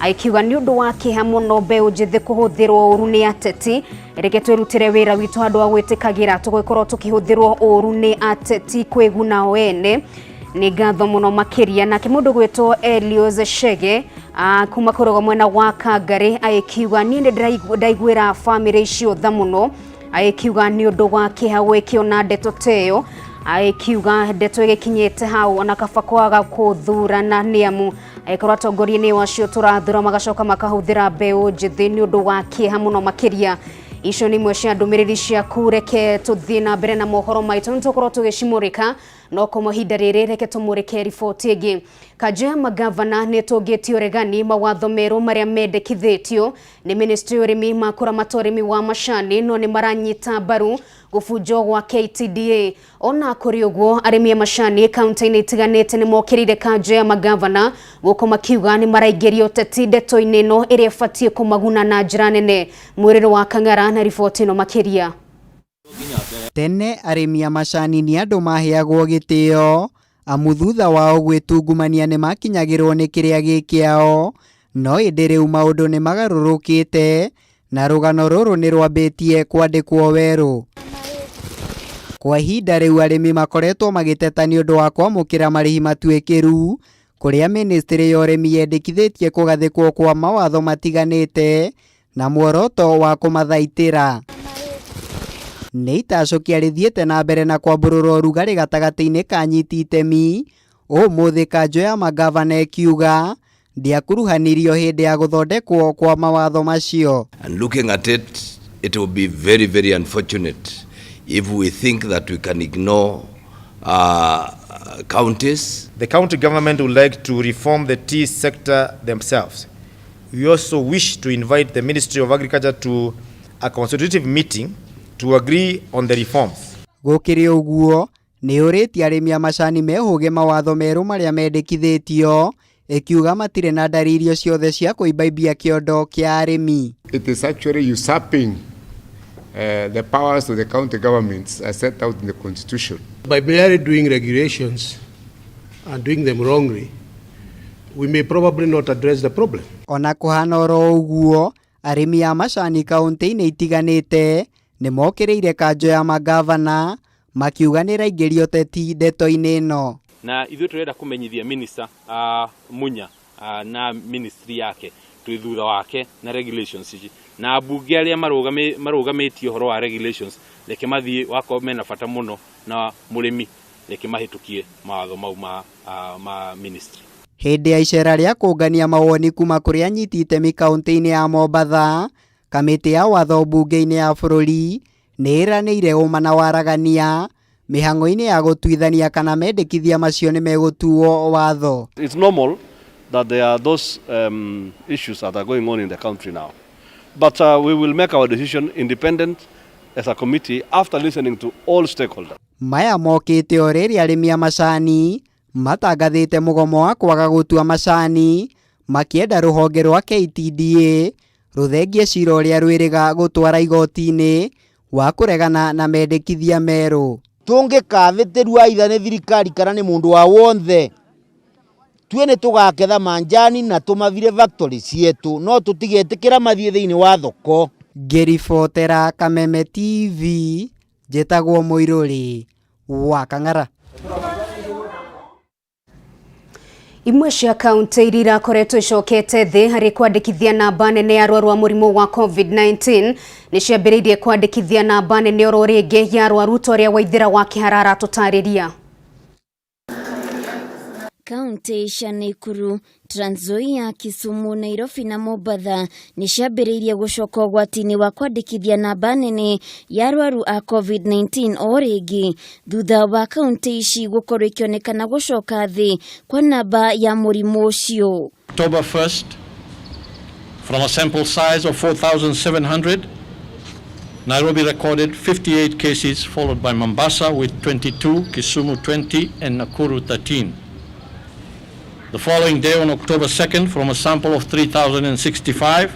aikiuga ni undu wa kiha muno mbeu njithi kuhuthirwo uru ni ateti. Reke twirutire wira witu andu a gwitikagira tugikorwo tukihuthirwo uru ni ateti kwiguna o ene. Ni ngatho muno makiria na kimundu gwitwo Elios Shege kuma kurogo mwena wa Kangari aikiuga ni ndaigwira family icio tha muno. Aikiuga ni undu wa kiha gwikiona ndeto teyo. Aikiuga ndeto igikinyite hau ona kaba kwaga kuthurana niamu aikorwo atongoria-inĩ wacio turathura magacoka makahuthira mbeu njithi ni undu wa kiha muno makiria. Icio ni imwe cia ndumiriri ciaku, reke tuthie na mbere na mohoro maitu nitukorwo tugicimurika no kumuhinda riri reke tumurike riboti ingi. Kanjo ya magavana nitungitio regani mawatho meru maria mendekithitio ni ministry urimi makuramata urimi wa macani no ni maranyita mbaru gufunjo gwa KTDA. Ona kuri uguo arimi a macani kaunti-ini itiganite ni mokirire kanjo ya magavana guko makiuga ni maraigerio teti ndeto-ini no iria ibatie kumaguna na njira nene. Mwiriro wa Kang'ara na riboti no makiria. Tene arimi a macani ni andu maheagwo gitio amu thutha wao gwitungumania ni makinyagirwo ni kiria gikiao no indi riu maundu ni magarurukite na rugano ruru ni rwambitie kwandikwo weru. Kwa ihinda riu arimi makoretwo magiteta ni undu wa kwamukira marihi matuikiru kuria ministry ya urimi yendekithitie kugathikwo kwa mawatho matiganite na muoroto wa kumathaitira. Ni itacokia rithiete na mbere na kwamburura urugari gatagati-ini ka nyiti itemi umuthi kanjo ya magavana ikiuga ndiakuruhanirio hindi ya guthondekwo kwa mawatho macio. And looking at it, it will be very, very unfortunate if we think that we can ignore counties. The county government would like to reform the tea sector themselves. We also wish to invite the Ministry of Agriculture to a consultative meeting to agree on the reforms. Gukiri uguo ni uriti arimi a macani mehuge mawatho meru maria mendekithitio ikiuga matire na ndariri ciothe cia kuibaibia kiondo kia arimi. It is actually usurping the powers of the county governments as set out in the constitution. By merely doing regulations and doing them wrongly, we may probably not address the problem. Ona kuhana oro uguo arimi a macani kaunti-ini itiganite ni mokiriire kanjo ya magavana makiuga ni raigerio teti ndeto-ini no. Na ithuĩ turenda kumenyithia minister Munya na ministry yake twithutha wake na regulations ici na bunge aria marugamitio horo wa regulations reke mathie wako mena bata muno na murimi reke mahitukie mawatho mau ma ministry. Hindi ya icera ria kungania mawoni kuma kuri anyiti itemi kaunti-ini ya Mombatha, kamiti ya watho bunge-ini ya bururi ni iraniire umana waragania mihango-ini ya gutuithania kana mendekithia macio ni megutuo watho. It's normal that there are those issues that are going on in the country now. But we will make our decision independent as a committee after listening to all stakeholders. Maya mokite o riri arimi a macani matangathite mugomo wa kwaga gutua macani makienda ruhonge rwa KTDA ruthengie cira uria rwiriga gutwara igoti-ini wa kuregana na mendekithia meru. Tungikathitiru aitha ni thirikari kana ni mundu wa wonthe tue ni tugaketha manjani na tumavire factory cietu no tutigetikira mathie thiini wa thoko. Ngiribotera Kameme TV njitagwo Muiruri wa Kang'ara. Imwe cia kaunti iria irakoretwo icokete thi hari kwandikithia namba nene ya arwaru a murimu wa COVID-19 ni ciambiriirie kwandikithia namba nene oro ringi ya arwaru toria Waithira wa Kiharara tutariria. Kaunti cia Nakuru, Trans Nzoia, Kisumu, Nairobi na Mombatha ni ciambiriirie gucoka ugwati-ini wa kwandikithia namba nene ya arwaru a COVID-19 o ringi thutha wa kaunti ici gukorwo ikionekana gucoka thi kwa namba ya murimu ucio. October 1st, from a sample size of 4,700, Nairobi recorded 58 cases, followed by Mombasa with 22, Kisumu 20, and Nakuru 13. The following day, on October 2nd, from a sample of 3,065,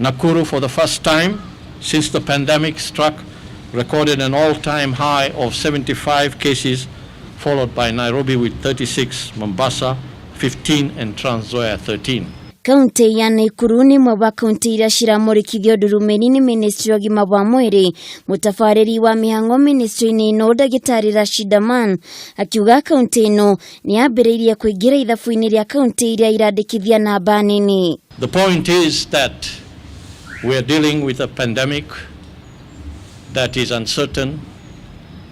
Nakuru, for the first time since the pandemic struck, recorded an all-time high of 75 cases, followed by Nairobi with 36, Mombasa 15, and Trans Nzoia 13. Kaunti ya Nakuru ni mwe wa kaunti iria ciramurikithio ndurumeni ni Ministry of Gima wa Mwiri. Mutafariri wa mihango ministry-ini ino Dagitari Rashid Aman akiuga kaunti ino ni yambiriirie kuingira ithabu-ini ria kaunti iria irandikithia namba nini. The point is that we are dealing with a pandemic that is uncertain,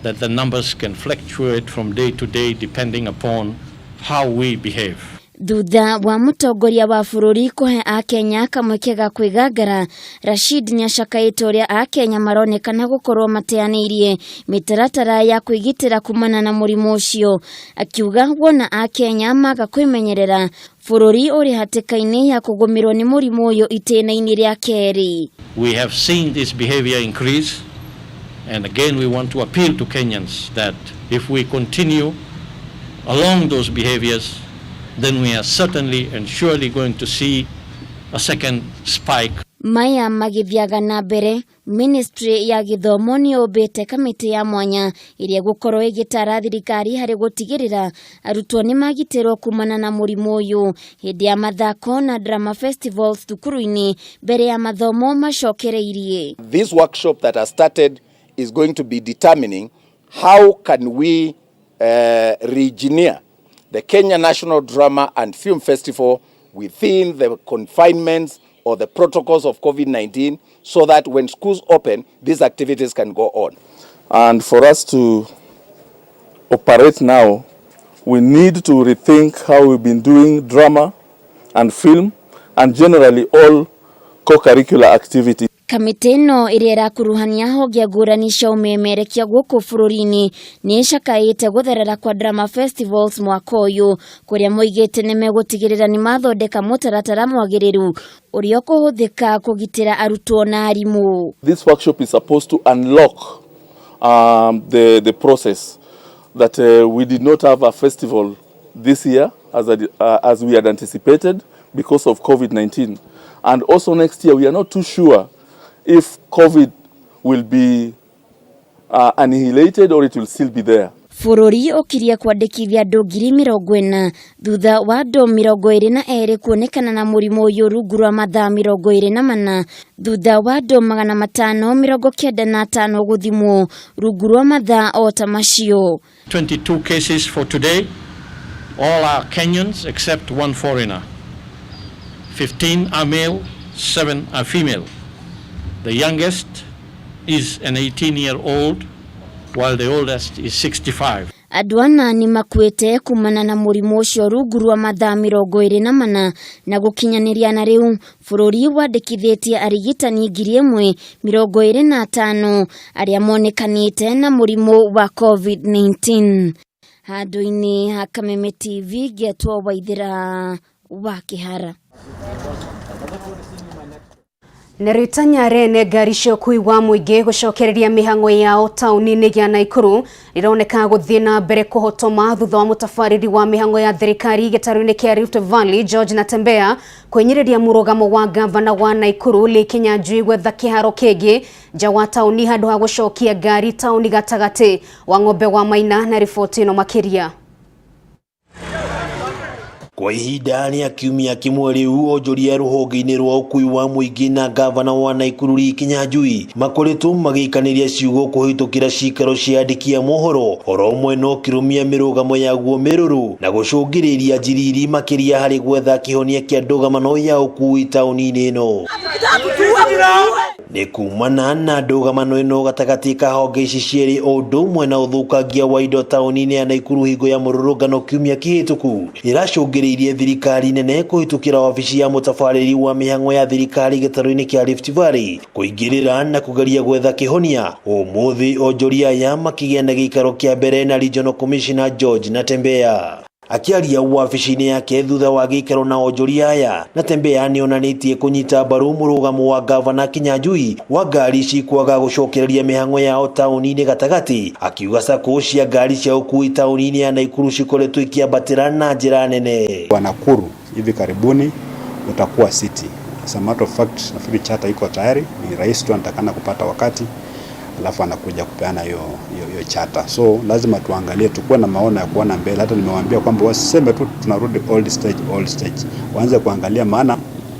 that the numbers can fluctuate from day to day depending upon how we behave. Thutha wa mutongoria wa bururi kuhe Akenya kamweke ga kwigangara, Rashid niacakaite uria Akenya maronekana gukorwo mateanirie mitaratara ya kwigitira kumana na murimu ucio, akiuga wona Akenya maga kwimenyerera bururi uri hatikaini ya kugumirwo ni murimu uyu itena-ini ria keri. We have seen this behavior increase, and again we want to appeal to Kenyans that if we continue along those behaviors, then we are certainly and surely going to see a second spike. Maya magithiaga na mbere, Ministry ya Githomo ni obete kamiti ya mwanya iria gukorwo igitara thirikari hari gutigirira arutwo ni magitirwo kumana na murimu uyu hindi ya mathako na drama festivals thukuru-ini mbere ya mathomo macokereirie. This workshop that has started is going to be determining how can we re-engineer the Kenya National Drama and Film Festival within the confinements or the protocols of COVID-19, so that when schools open, these activities can go on. And for us to operate now, we need to rethink how we've been doing drama and film and generally all co-curricular activities. Kamiti ino iria irakuruhania honge ngurani cia umemerekia guku bururi-ini ni icakaite gutherera kwa drama festivals mwaka uyu kuria moigite ni megutigirira ni mathondeka mutaratara mwagiriru uria kuhuthika kugitira arutwo na arimu. This workshop is supposed to unlock the process that we did not have a festival this year as we had anticipated because of COVID-19, and also next year we are not too sure if COVID will be annihilated or it will still be there. Bururi ukiria kwandikithia andu 40,000 thutha wa andu 22 kuonekana na murimu uyu rungu rwa mathaa 24 thutha wa andu 595 guthimwo rungu rwa mathaa ota macio. 22 cases for today. All are Kenyans except one foreigner. 15 are male, 7 are female. The youngest is an 18-year-old, while the oldest is 65. Adwana ni makwete kumana na murimu ucio rungu rwa mathaa 24 na gukinyaniria na riu bururi wandikithitie arigitani 1,025 aria monekanite na murimu wa COVID-19. Handu-ini ha Kameme TV getwo Waithira wa Kihara. Neritanya rene ngari cia ũkui wa mũingĩ gũcokereria mĩhang'o yao taũni-inĩ ya Nakuru ironeka gũthiĩ na mbere kũhotoma thutha wa mũtabarĩri wa mĩhang'o ya thirikari gĩtarũ-inĩ kĩa Rift Valley George Natembeya kwenyĩrĩria mũrũgamo wa gavana wa Nakuru Lee Kinyanjui gwetha kĩharo kĩngĩ nja wa taũni handũ ha gũcokia ngari taũni gatagatĩ wa Ng'ombe wa Maina na riboti ĩno makĩria. Kwa ihinda rĩa kiumia kĩmwe rĩu onjoria rũhonge-inĩ rwa ũkui wa mũingĩ na gavana wa Nakuru Lee Kinyanjui makoretwo magĩkanĩria ciugo kũhĩtũkĩra cikaro cia andĩki a mohoro oro ũmwe no kĩrũmia mĩrũgamo yaguo mĩrũrũ na gũcũngĩrĩria njiriri makĩria harĩ gwetha kĩhonia kĩa ndũgamano ya ũkui taũni-inĩ ĩno. Nĩ kumana na ndũgamano ĩno gatagatĩ ka honge ici cierĩ o ũndũ ũmwe na ũthũkangia wa indo taũni-inĩ ya Nakuru hingo ya mũrũrũngano kiumia kĩhĩtũku ĩracũngĩrĩirie thirikari nene kũhĩtũkĩra wabici ya mũtabarĩri wa mĩhang'o ya thirikari gĩtarũ-inĩ kĩa Rift Valley kũingĩrĩra na kũgeria gwetha kĩhonia. Ũmũthĩ onjoria aya makĩgĩa na gĩikaro kĩa mbere na Regional Commissioner George Natembeya. Akiaria wabici-inĩ yake thutha wa gĩikaro na onjoria aya, Natembeya nĩonanĩtie kũnyita mbaru mũrũgamo wa gavana Kinyanjui wa ngari ici kwaga gũcokereria mĩhang'o yao taũni-inĩ gatagatĩ, akiuga sako cia ngari cia ũkui taũni-inĩ ya Nakuru cikoretwo ikĩambatĩra na njĩra nene. Wa Nakuru hivi karibuni utakuwa city. As a matter of fact, nafikiri chata iko tayari, ni rais tu anatakana kupata wakati, alafu anakuja kupeana hiyo chata. So lazima tuangalie, tukuwe na maono ya kuona mbele. Hata nimewaambia kwamba wasiseme tu tunarudi old stage. Waanze kuangalia, maana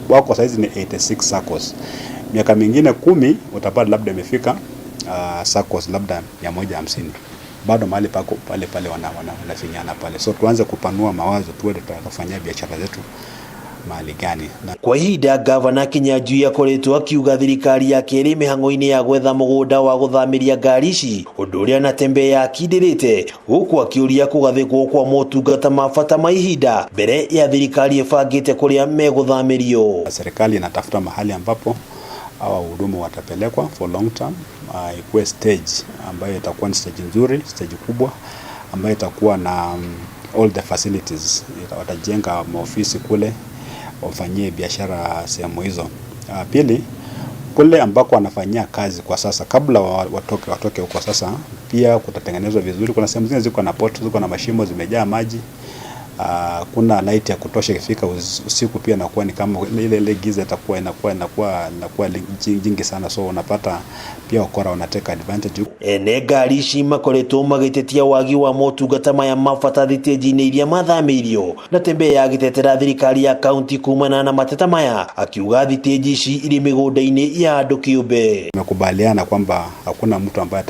wako saizi ni 86 SACCOS. Miaka mingine 10 utapata labda imefika SACCOS labda 150. Bado mahali pako pale wanafinyana pale. So tuanze kupanua mawazo, tuwe tutafanyia biashara zetu mahali gani. Kwa ihinda Gavana Kinyanjui akoretwo akiuga thirikari yake ĩrĩ mĩhang'o-inĩ ya gwetha mũgũnda wa gũthamiria ngari ici, ũndũ ũrĩa Natembeya akindĩrĩte, gũkũ akĩũria kũgathĩkwo kwa motungata ma bata ma ihinda mbere ya thirikari ĩbangĩte kũrĩa megũthamirio. Serikali inatafuta mahali ambapo hawa wahudumu watapelekwa for long term, ikuwe stage ambayo itakuwa ni stage nzuri, stage kubwa ambayo itakuwa na all the facilities. Watajenga maofisi kule, wafanyie biashara sehemu hizo. Pili, kule ambako wanafanyia kazi kwa sasa, kabla watoke huko sasa, pia kutatengenezwa vizuri. Kuna sehemu zingine ziko na port, ziko na mashimo zimejaa maji. Kuna light ya kutosha ikifika usiku, pia inakuwa ni kama ile giza inakuwa jingi sana, so unapata pia wakora wanateka advantage. Ene ngari ici makoretwo magĩtetia wagi wa motungata maya mabata thitĩnji-inĩ iria mathamirio. Natembeya agĩtetera thirikari ya kaunti kumana na mateta maya, akiuga thitĩnji ici irĩ mĩgũnda-inĩ ya andũ kĩũmbe. Tumekubaliana kwamba hakuna mtu ambaye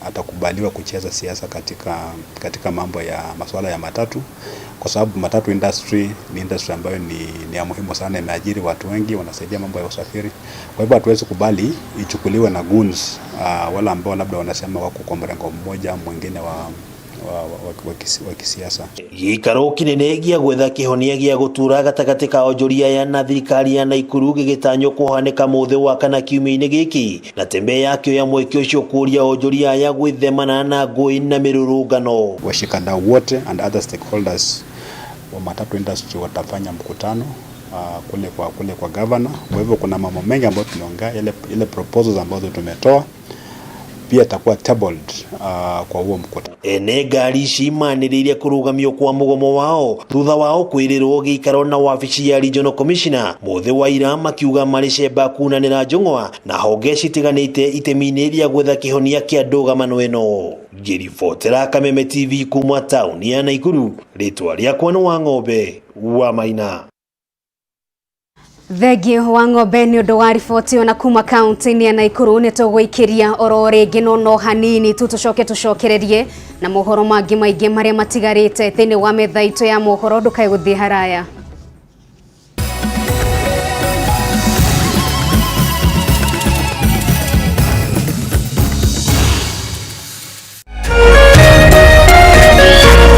atakubaliwa kucheza siasa katika mambo ya masuala ya matatu, kwa sababu matatu industry ni industry ambayo ni ya muhimu sana, imeajiri watu wengi, wanasaidia mambo ya usafiri. Kwa hivyo hatuwezi kubali ichukuliwe na goons, wala ambao labda wanasema wako kwa mrengo mmoja mwingine wa kisiasa. Gĩikaro kĩnene gĩa gwetha kĩhonia gĩa gũtura gatagatĩ ka onjoria na thirikari ya Naikuru gĩgĩtanywo kũhanĩka mũthĩ wa kana kiumia-inĩ gĩkĩ. Natembeya akĩoya mweke ũcio kũria onjoria ya gwĩthemana na ngũĩ na mĩrũrũngano. Washikadau wote and other stakeholders wa matatu industry watafanya mkutano kule kwa governor. Kwa hivyo kuna mambo mengi ambayo tumeongea, ile proposals ambazo tumetoa pia takuwa tabled kwa huo mkutano. Ene ngari ici manĩrĩire kũrũgamio kwa mũgomo wao thutha wao kwĩrĩrwo gĩikaro na wabici ya Regional Commissioner mũthĩ wa ira, makiuga marĩ cemba kunanĩra njũng'wa na honge citiganĩte itemi-inĩ rĩa gwetha kĩhonia kĩa ndũgamano ĩno. Ngĩribotera Kameme TV kuma taũni ya Naikuru, rĩtwa rĩakwa nĩ Wang'ombe wa Maina. Thegio wa Ng'ombe nĩ ũndũ wa riboti ona kuma kaunti-inĩ ya Naikuru. Nĩ tũgũikĩria oro rĩngĩ no hanini tu tucokererie na mohoro mangĩ maingĩ marĩa matigarĩte thĩinĩ wa metha itũ ya mohoro. Ndũkae gũthiĩ haraya.